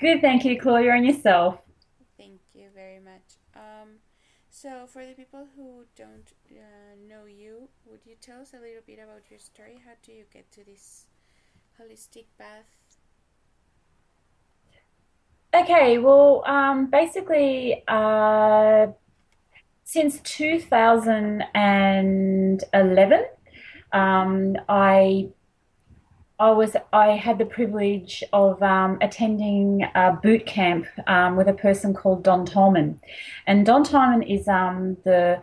Good, thank you, Claudia, and yourself. Thank you very much. So, for the people who don't know you, would you tell us a little bit about your story? How do you get to this holistic path? Okay, well, basically, since 2011, I had the privilege of attending a boot camp with a person called Don Tolman, and Don Tolman is the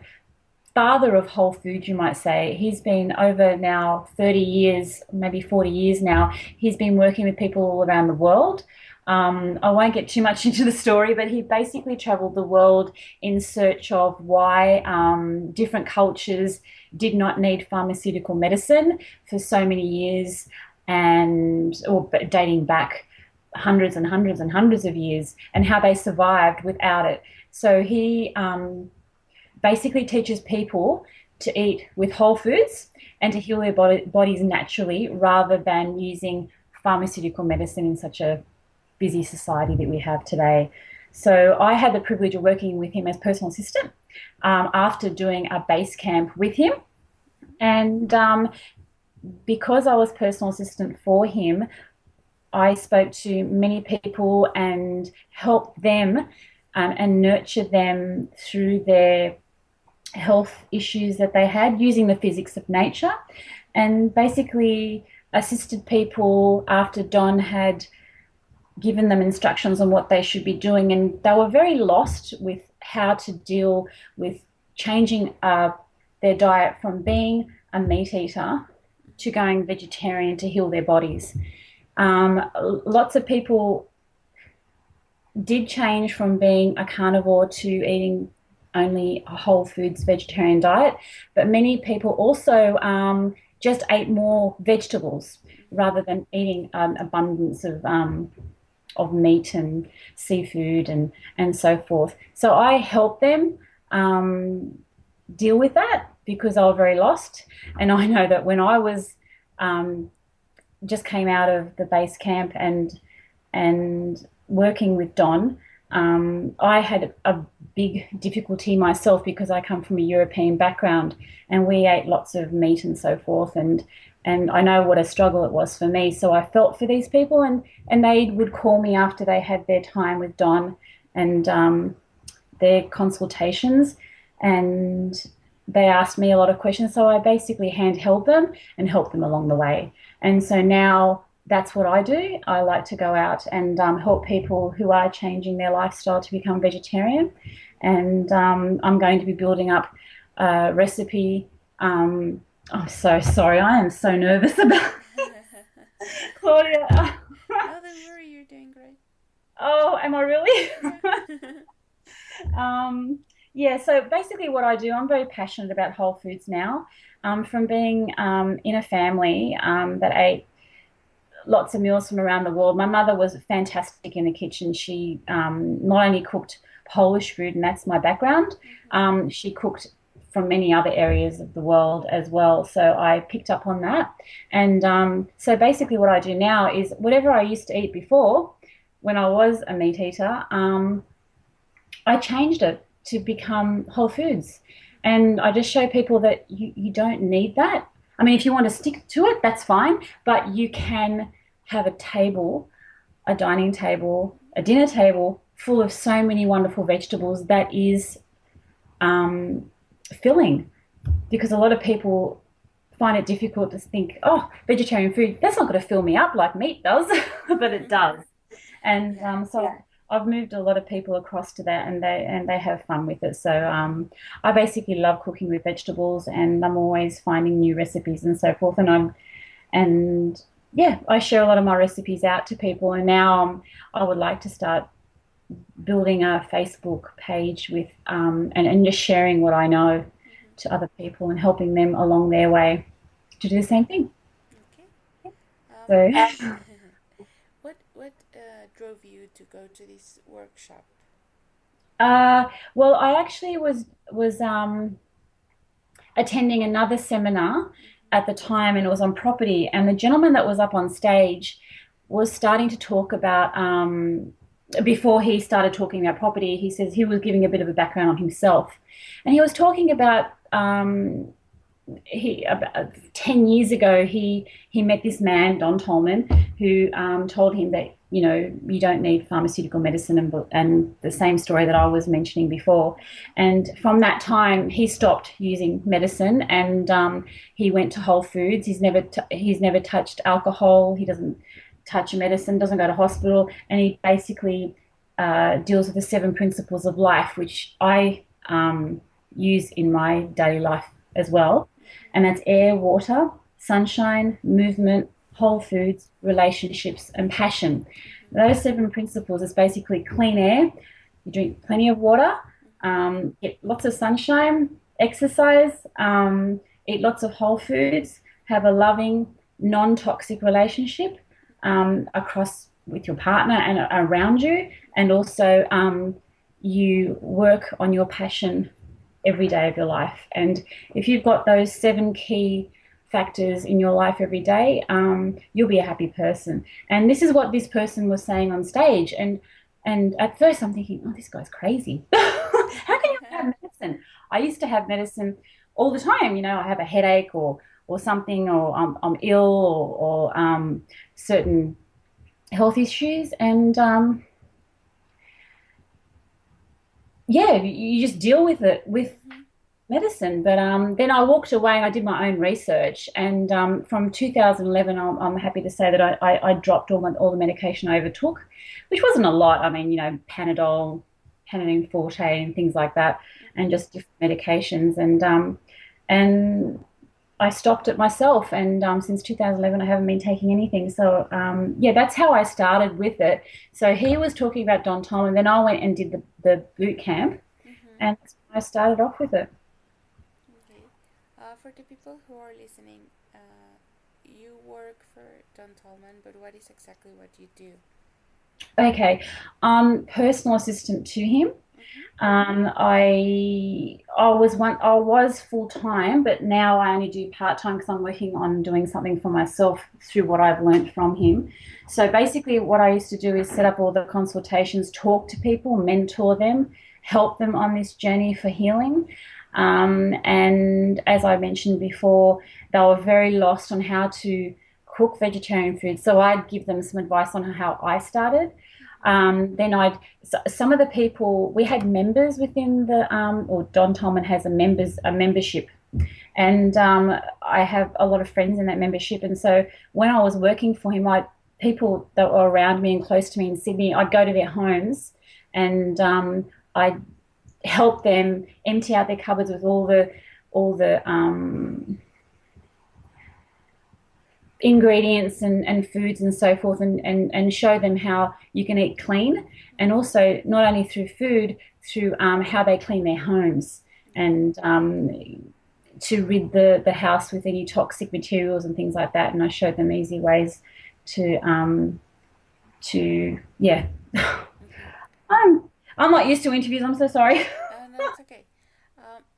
father of whole food, you might say. He's been over now 30 years, maybe 40 years now. He's been working with people all around the world. I won't get too much into the story, but he basically traveled the world in search of why different cultures did not need pharmaceutical medicine for so many years, and or dating back hundreds and hundreds and hundreds of years, and how they survived without it. So he basically teaches people to eat with whole foods and to heal their bodies naturally rather than using pharmaceutical medicine in such a busy society that we have today. So I had the privilege of working with him as personal assistant after doing a base camp with him. And because I was personal assistant for him, I spoke to many people and helped them and nurture them through their health issues that they had using the physics of nature, and basically assisted people after Don had given them instructions on what they should be doing. And they were very lost with how to deal with changing their diet from being a meat eater to going vegetarian to heal their bodies. Lots of people did change from being a carnivore to eating only a whole foods vegetarian diet, but many people also just ate more vegetables rather than eating an abundance of meat and seafood and so forth. So I helped them deal with that because I was very lost, and I know that when I was um, just came out of the base camp and working with Don, I had a big difficulty myself because I come from a European background and we ate lots of meat and so forth, and I know what a struggle it was for me. So I felt for these people, and they would call me after they had their time with Don and their consultations, and they asked me a lot of questions. So I basically handheld them and helped them along the way. And so now that's what I do. I like to go out and help people who are changing their lifestyle to become vegetarian. And I'm going to be building up a recipe. I'm so sorry. I am so nervous about Claudia. Oh, don't worry, you're doing great. Oh, am I really? Yeah. um, yeah, so basically, what I do, I'm very passionate about whole foods now. From being in a family that ate lots of meals from around the world. My mother was fantastic in the kitchen. She not only cooked Polish food, and that's my background, she cooked from many other areas of the world as well. So I picked up on that. And so basically, what I do now is whatever I used to eat before when I was a meat eater, I changed it to become whole foods. And I just show people that you don't need that. I mean, if you want to stick to it, that's fine, but you can have a table, a dining table, a dinner table full of so many wonderful vegetables that is um, filling. Because a lot of people find it difficult to think, oh, vegetarian food, that's not going to fill me up like meat does, but it does. And Yeah. so I've moved a lot of people across to that, and they have fun with it. So I basically love cooking with vegetables, and I'm always finding new recipes and so forth. And yeah, I share a lot of my recipes out to people. And now I would like to start building a Facebook page with and just sharing what I know to other people and helping them along their way to do the same thing. Okay. Um, So what drove you to go to this workshop? well, I actually was attending another seminar at the time, and it was on property. And the gentleman that was up on stage was starting to talk about before he started talking about property, he says he was giving a bit of a background on himself, and he was talking about he about 10 years ago he met this man Don Tolman who told him that you don't need pharmaceutical medicine, and the same story that I was mentioning before. And from that time he stopped using medicine, and he went to Whole Foods. He's never touched alcohol. He doesn't touch medicine, doesn't go to hospital, and he basically deals with the seven principles of life, which I use in my daily life as well. And that's air, water, sunshine, movement, whole foods, relationships, and passion. Those seven principles is basically clean air, you drink plenty of water, get lots of sunshine, exercise, eat lots of whole foods, have a loving, non toxic relationship across with your partner and around you, and also you work on your passion every day of your life. And if you've got those seven key factors in your life every day, you'll be a happy person. And this is what this person was saying on stage. And at first I'm thinking, oh, this guy's crazy. How can you have medicine? I used to have medicine all the time. I have a headache or something, or I'm ill, or certain health issues, and yeah, you just deal with it with medicine. But then I walked away and I did my own research. And from 2011, I'm happy to say that I dropped all the medication I overtook, which wasn't a lot. I mean, Panadol, Panadol Forte, and things like that, and just different medications. And I stopped it myself. And since 2011, I haven't been taking anything. So yeah, that's how I started with it. So he was talking about Don Tom, and then I went and did the boot camp, Mm-hmm. and I started off with it. Okay. For the people who are listening, you work for Don Tolman, but what is exactly what you do? Okay, personal assistant to him. Mm-hmm. I was full time, but now I only do part time because I'm working on doing something for myself through what I've learned from him. So basically, what I used to do is set up all the consultations, talk to people, mentor them, help them on this journey for healing. And as I mentioned before, they were very lost on how to cook vegetarian food. So I'd give them some advice on how I started. Then some of the people, we had members within or Don Tolman has a membership, and I have a lot of friends in that membership. And so when I was working for him, people that were around me and close to me in Sydney, I'd go to their homes, and I'd help them empty out their cupboards with all the ingredients and foods and so forth, and show them how you can eat clean, and also not only through food, through how they clean their homes, and to rid the house with any toxic materials and things like that. And I showed them easy ways to yeah. Mm-hmm. I'm I'm not used to interviews. I'm so sorry. No, it's okay.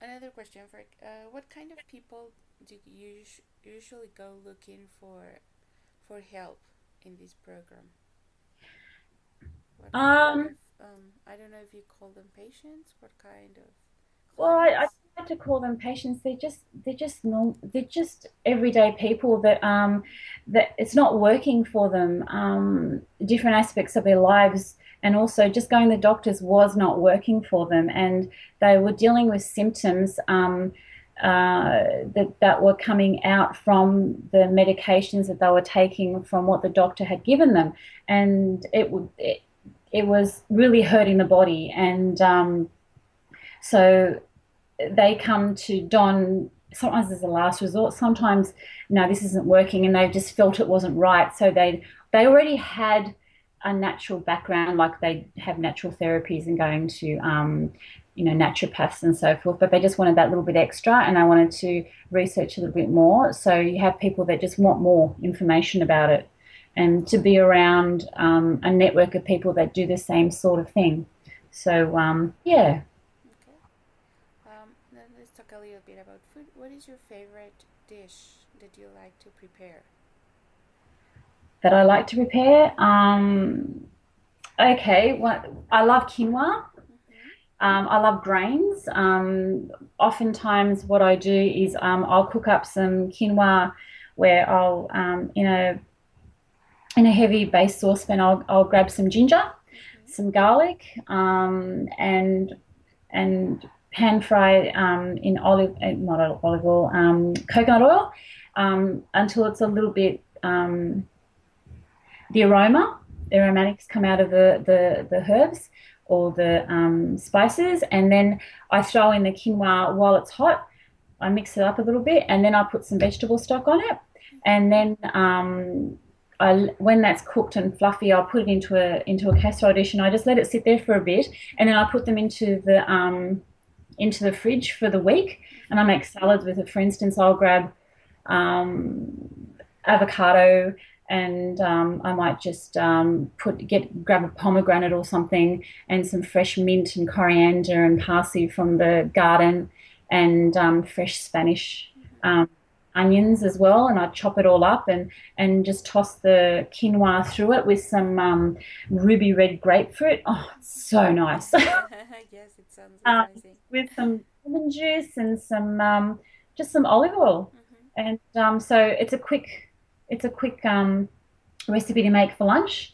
Another question for what kind of people do you usually go looking for help in this program? What kind um, of I don't know if you call them patients. What kind of Well, I clients? like to call them patients. They're just everyday people that it's not working for them. Different aspects of their lives, and also just going to the doctors was not working for them, and they were dealing with symptoms that were coming out from the medications that they were taking from what the doctor had given them, and it was really hurting the body. And so they come to Don sometimes as a last resort. Sometimes, no, this isn't working, and they've just felt it wasn't right. So they already had a natural background, like they have natural therapies and going to naturopaths and so forth. But they just wanted that little bit extra, and they wanted to research a little bit more. So you have people that just want more information about it, and to be around a network of people that do the same sort of thing. So yeah, Okay. Then let's talk a little bit about food. What is your favorite dish that you like to prepare? that I like to prepare. Okay, what I love quinoa. Mm-hmm. I love grains. Oftentimes, what I do is I'll cook up some quinoa where I'll in a heavy base saucepan. I'll grab some ginger, Mm-hmm. some garlic, and pan fry in not olive oil, coconut oil, until it's a little bit the the aromatics come out of the herbs or the spices, and then I throw in the quinoa while it's hot. I mix it up a little bit, and then I put some vegetable stock on it, and Mm-hmm. then when that's cooked and fluffy, I'll put it into a casserole dish, and I just let it sit there for a bit, and then I put them into the fridge for the week, and I Mm-hmm. make salads with it. For instance, I'll grab avocado, and I might just grab a pomegranate or something, and some fresh mint and coriander and parsley from the garden, and fresh Spanish Mm-hmm. um, onions as well, and I chop it all up, and just toss the quinoa through it with some ruby red grapefruit. Oh, it's so nice. Yes, it sounds um, amazing. with some lemon juice and some just some olive oil. Mm-hmm. And so it's a quick recipe to make for lunch.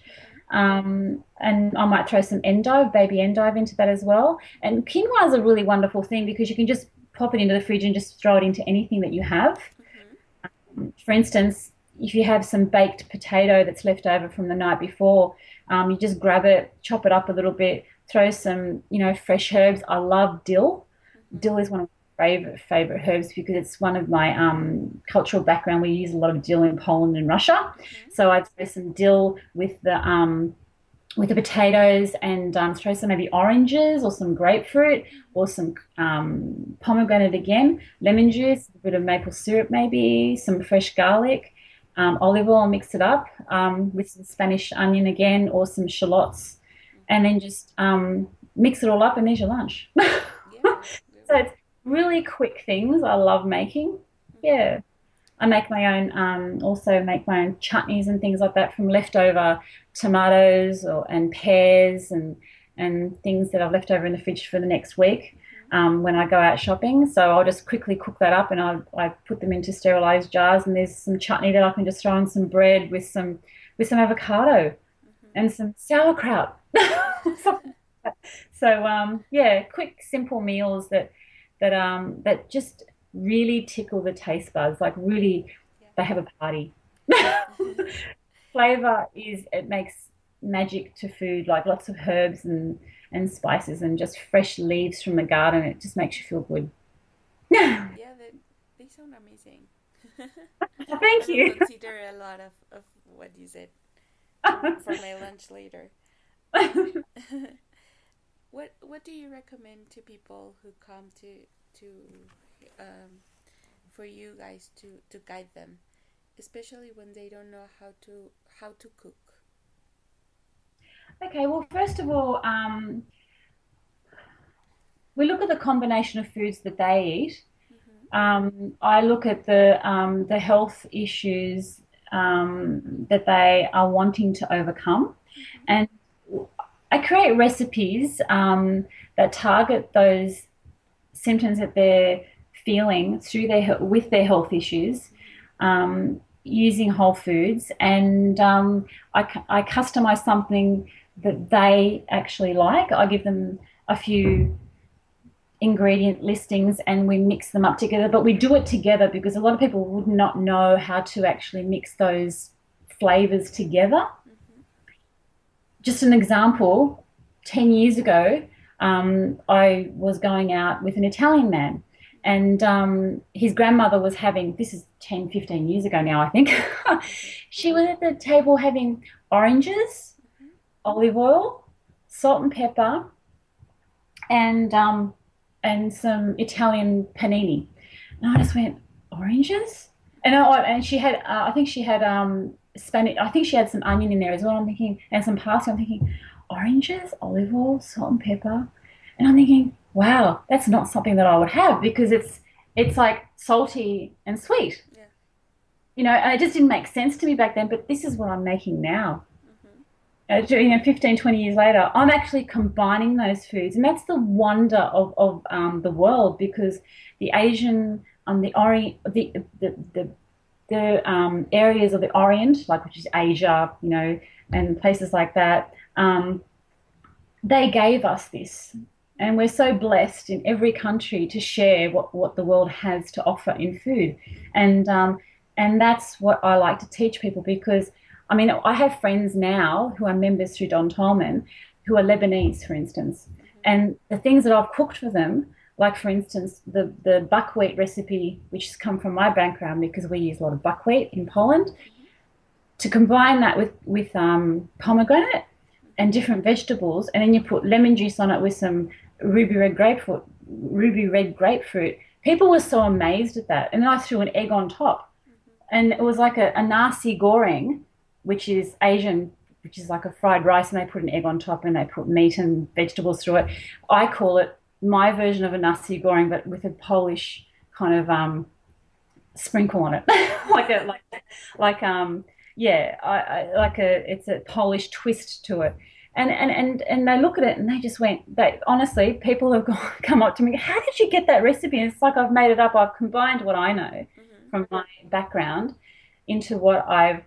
Mm-hmm. And I might throw some endive, baby endive, into that as well. And quinoa is a really wonderful thing because you can just pop it into the fridge and just throw it into anything that you have. Mm-hmm. For instance, if you have some baked potato that's left over from the night before, you just grab it, chop it up a little bit, throw some, fresh herbs. I love dill. Mm-hmm. Dill is one of my favorite herbs because it's one of my cultural background. We use a lot of dill in Poland and Russia, Mm-hmm. so I'd throw some dill with the potatoes, and throw some maybe oranges or some grapefruit or some pomegranate again, lemon juice, a bit of maple syrup, maybe some fresh garlic, olive oil, mix it up with some Spanish onion again or some shallots, and Mm-hmm. then just mix it all up, and there's your lunch. Yeah. So it's really quick things I love making. Mm-hmm. Yeah. I make my own, also make my own chutneys and things like that from leftover tomatoes and pears and things that I've left over in the fridge for the next week Mm-hmm. when I go out shopping. So I'll just quickly cook that up, and I put them into sterilized jars. And there's some chutney that I can just throw on some bread with some avocado Mm-hmm. and some sauerkraut. So yeah, quick, simple meals that just really tickle the taste buds. Like really, Yeah. they have a party. Flavor is it makes magic to food. Like lots of herbs and spices and just fresh leaves from the garden. It just makes you feel good. Yeah, they sound amazing. I Thank will you. consider a lot of what you said for my lunch later. What do you recommend to people who come to um, for you guys to guide them, especially when they don't know how to cook? Okay, well, first of all, we look at the combination of foods that they eat. Mm-hmm. I look at the health issues that they are wanting to overcome, Mm-hmm. and I create recipes that target those symptoms that they're feeling through with their health issues, using whole foods, and I customize something that they actually like. I give them a few ingredient listings and we mix them up together, but we do it together because a lot of people would not know how to actually mix those flavors together. Mm-hmm. Just an example, 10 years ago, I was going out with an Italian man, and his grandmother was having, this is 10, 15 years ago now, I think. Mm-hmm. She was at the table having oranges, Mm-hmm. olive oil, salt and pepper, and some Italian panini. And I just went, oranges? And she had, I think she had Spanish, I think she had some onion in there as well. I'm thinking, and some parsley. I'm thinking, oranges, olive oil, salt and pepper. And I'm thinking, wow, that's not something that I would have because it's like salty and sweet, Yeah. and it just didn't make sense to me back then. But this is what I'm making now. Mm-hmm. 15, 20 years later, I'm actually combining those foods. And that's the wonder of the world because the Asian, the Orient, the areas of the Orient, like which is Asia, and places like that, they gave us this. And we're so blessed in every country to share what the world has to offer in food. And that's what I like to teach people because I mean I have friends now who are members through Don Tolman who are Lebanese, for instance. Mm-hmm. And the things that I've cooked for them, like for instance, the buckwheat recipe, which has come from my background because we use a lot of buckwheat in Poland, Mm-hmm. to combine that with pomegranate and Mm-hmm. different vegetables, and then you put lemon juice on it with some ruby red grapefruit. People were so amazed at that, and then I threw an egg on top, Mm-hmm. and it was like a nasi goreng, which is Asian, which is like a fried rice, and they put an egg on top, and they put meat and vegetables through it. I call it my version of a nasi goreng, but with a Polish kind of sprinkle on it, like a like yeah, I like a it's a Polish twist to it. And they look at it and they just went, they honestly, people have come up to me, how did you get that recipe? And it's like I've made it up. I've combined what I know Mm-hmm. from my background into what I've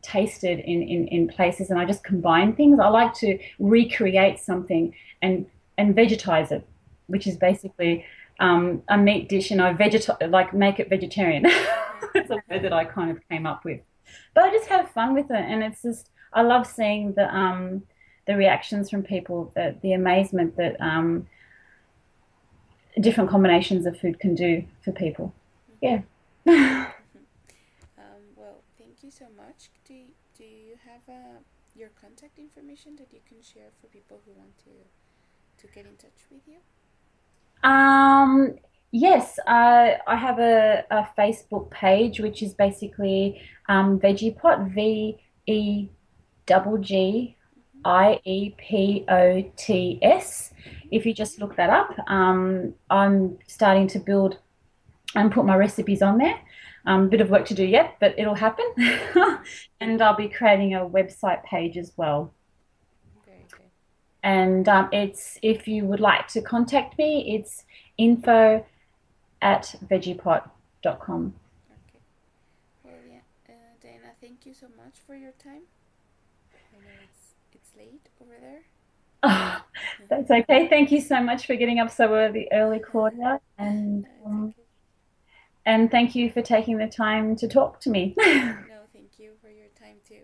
tasted in places, and I just combine things. I like to recreate something and vegetize it, which is basically a meat dish, and I like make it vegetarian. It's a word that I kind of came up with, but I just have fun with it, and it's just I love seeing the reactions from people, the amazement that different combinations of food can do for people. Yeah. Mm-hmm. Well, thank you so much. Do you have your contact information that you can share for people who want to get in touch with you? Um, yes, I have a Facebook page which is basically Veggie Pot, VEGGIEPOTS. Mm-hmm. If you just look that up, I'm starting to build and put my recipes on there. A bit of work to do yet, but it'll happen. Mm-hmm. And I'll be creating a website page as well. Very good. And it's if you would like to contact me, it's info@veggiepot.com. Okay. Well, yeah, Diana, thank you so much for your time. I know it's late over there. Oh, that's okay. Thank you so much for getting up so early, Claudia, It's okay. and thank you for taking the time to talk to me. No, thank you for your time too.